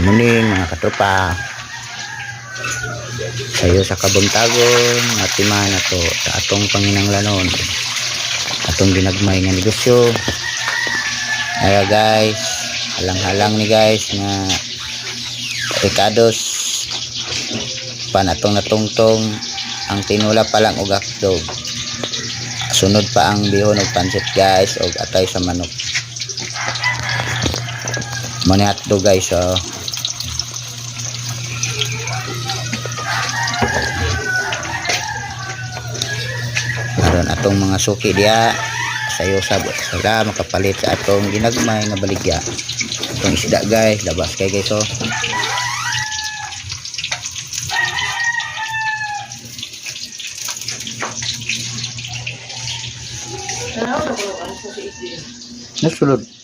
Muning mga katropa. Sayo sa kabuntagon matiman ato sa atong panginanglanon. Atong ginagmay nga negosyo. Ayo guys, halang-halang ni guys nga ricados panatong natungtong ang tinula pa lang og hotdog. Sunod pa ang bihon og pansit guys og atay sa manok. Mani hotdog guys so. Karon atong mga suki diya sayo sila makapalit sa atong ginagmay nga baligya. Itong isda guys, labas kay guys oh. Nasulod.